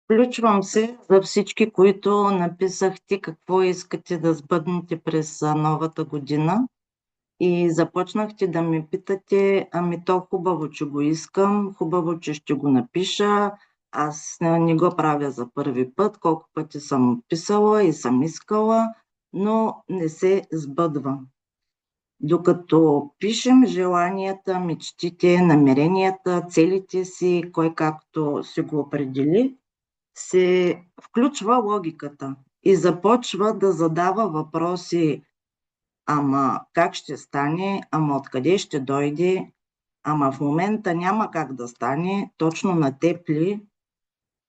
Включвам се за всички, които написахте какво искате да сбъднете през новата година и започнахте да ме питате, ами то хубаво, че го искам, хубаво, че ще го напиша, аз не го правя за първи път, колко пъти съм писала и съм искала, но не се сбъдва. Докато пишем желанията, мечтите, намеренията, целите си, кой както си го определи, се включва логиката и започва да задава въпроси: ама как ще стане, ама откъде ще дойде, ама в момента няма как да стане, точно на теб ли?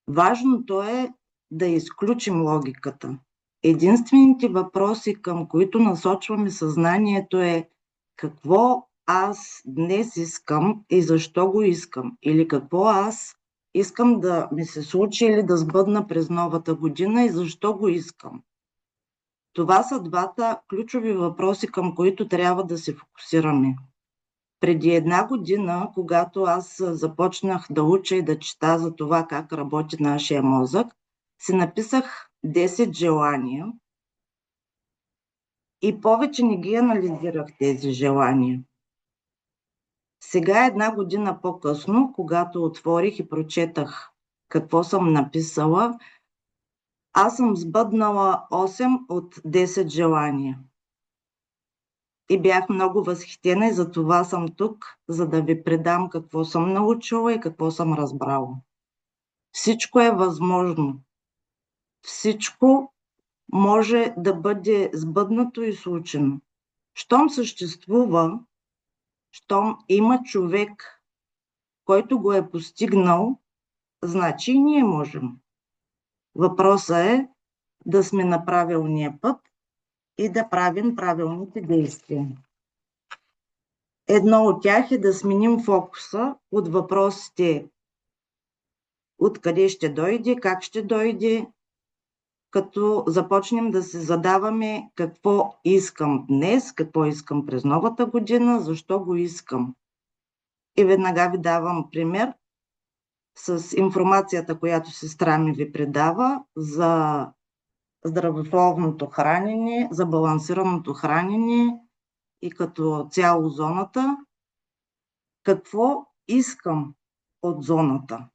Важното е да изключим логиката. Единствените въпроси, към които насочваме съзнанието, е какво аз днес искам и защо го искам, или какво аз искам да ми се случи или да сбъдна през новата година и защо го искам. Това са двата ключови въпроси, към които трябва да се фокусираме. Преди една година, когато аз започнах да уча и да чета за това как работи нашия мозък, си написах 10 желания и повече не ги анализирах тези желания. Сега, една година по-късно, когато отворих и прочетах какво съм написала, аз съм сбъднала 8 от 10 желания. И бях много възхитена и за това съм тук, за да ви предам какво съм научила и какво съм разбрала. Всичко е възможно. Всичко може да бъде сбъднато и случено. Щом съществува, щом има човек, който го е постигнал, значи и ние можем. Въпросът е да сме на правилния път и да правим правилните действия. Едно от тях е да сменим фокуса от въпросите откъде ще дойде, как ще дойде, като започнем да се задаваме какво искам днес, какво искам през новата година, защо го искам. И веднага ви давам пример с информацията, която сестра ми ви предава за здравословното хранене, за балансираното хранене и като цяло зоната. Какво искам от зоната?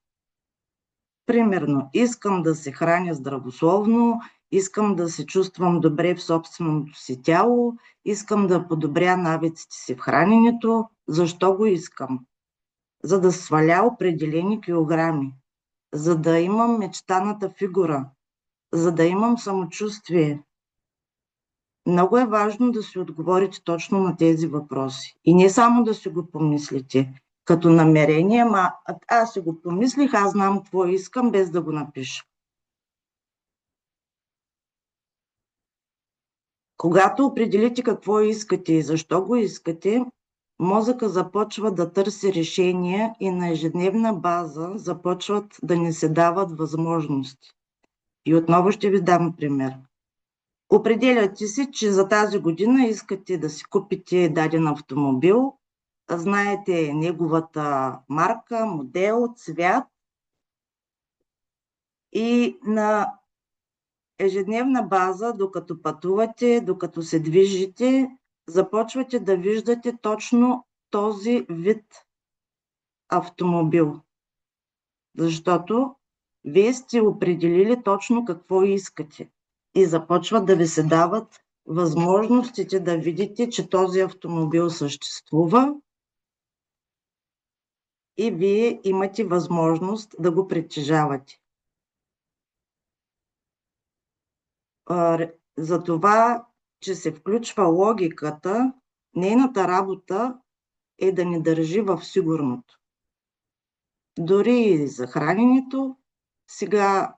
Примерно, искам да се храня здравословно, искам да се чувствам добре в собственото си тяло, искам да подобря навиците си в храненето. Защо го искам? За да сваля определени килограми, за да имам мечтаната фигура, за да имам самочувствие. Много е важно да си отговорите точно на тези въпроси. И не само да си го помислите като намерение, ама аз си го помислих, аз знам какво искам, без да го напиша. Когато определите какво искате и защо го искате, мозъка започва да търси решения и на ежедневна база започват да ни се дават възможности. И отново ще ви дам пример. Определяте си, че за тази година искате да си купите даден автомобил, знаете неговата марка, модел, цвят и на ежедневна база, докато пътувате, докато се движите, започвате да виждате точно този вид автомобил. Защото вие сте определили точно какво искате и започват да ви се дават възможностите да видите, че този автомобил съществува и вие имате възможност да го притежавате. За това, че се включва логиката, нейната работа е да ни държи в сигурното. Дори и за храненето, сега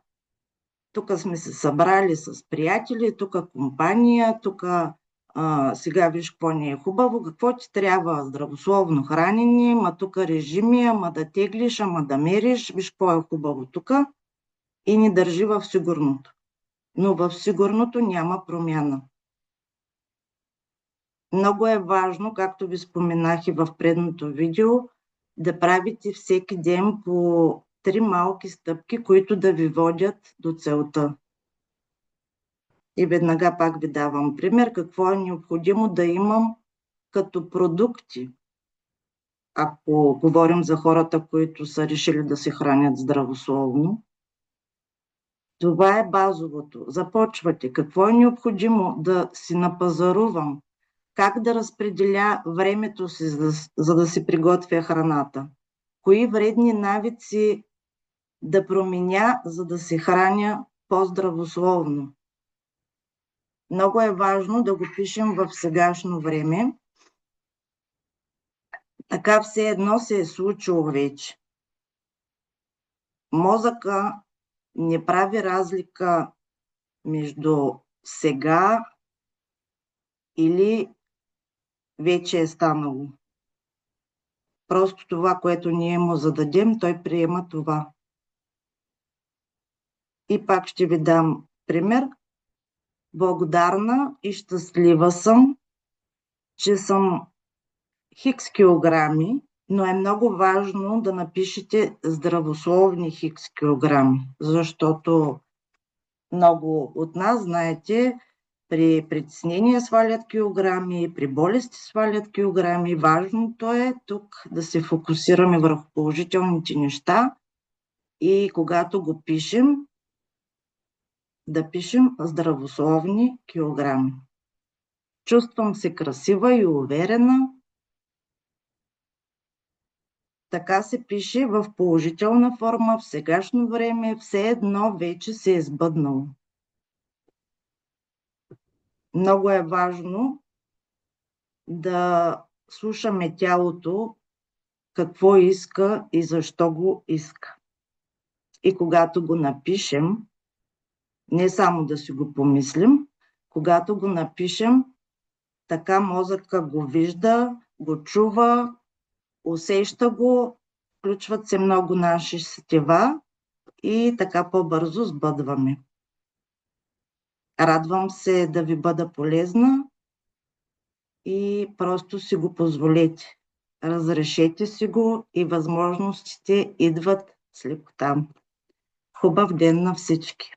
тук сме се събрали с приятели, тук компания, тук сега виж какво не е хубаво, какво ти трябва? Здравословно хранене, ма тук режими, ама да теглиш, ама да мериш, виж какво е хубаво тук и ни държи в сигурното. Но в сигурното няма промяна. Много е важно, както ви споменах и в предното видео, да правите всеки ден по 3 малки стъпки, които да ви водят до целта. И веднага пак ви давам пример какво е необходимо да имам като продукти, ако говорим за хората, които са решили да се хранят здравословно. Това е базовото. Започвате. Какво е необходимо да си напазарувам? Как да разпределя времето си, за да си приготвя храната? Кои вредни навици да променя, за да се храня по-здравословно? Много е важно да го пишем в сегашно време. Така все едно се е случило вече. Мозъка не прави разлика между сега или вече е станало. Просто това, което ние му зададем, той приема това. И пак ще ви дам пример. Благодарна и щастлива съм, че съм хикс килограми, но е много важно да напишете здравословни хикс килограми, защото много от нас, знаете, при притеснение свалят килограми, при болести свалят килограми. Важното е тук да се фокусираме върху положителните неща и когато го пишем, да пишем здравословни килограми. Чувствам се красива и уверена. Така се пише в положителна форма, в сегашно време, все едно вече се е сбъднало. Много е важно да слушаме тялото, какво иска и защо го иска. И когато го напишем, не само да си го помислим, когато го напишем, така мозъка го вижда, го чува, усеща го, включват се много наши сетива и така по-бързо сбъдваме. Радвам се да ви бъда полезна и просто си го позволете. Разрешете си го и възможностите идват с лекота. Хубав ден на всички!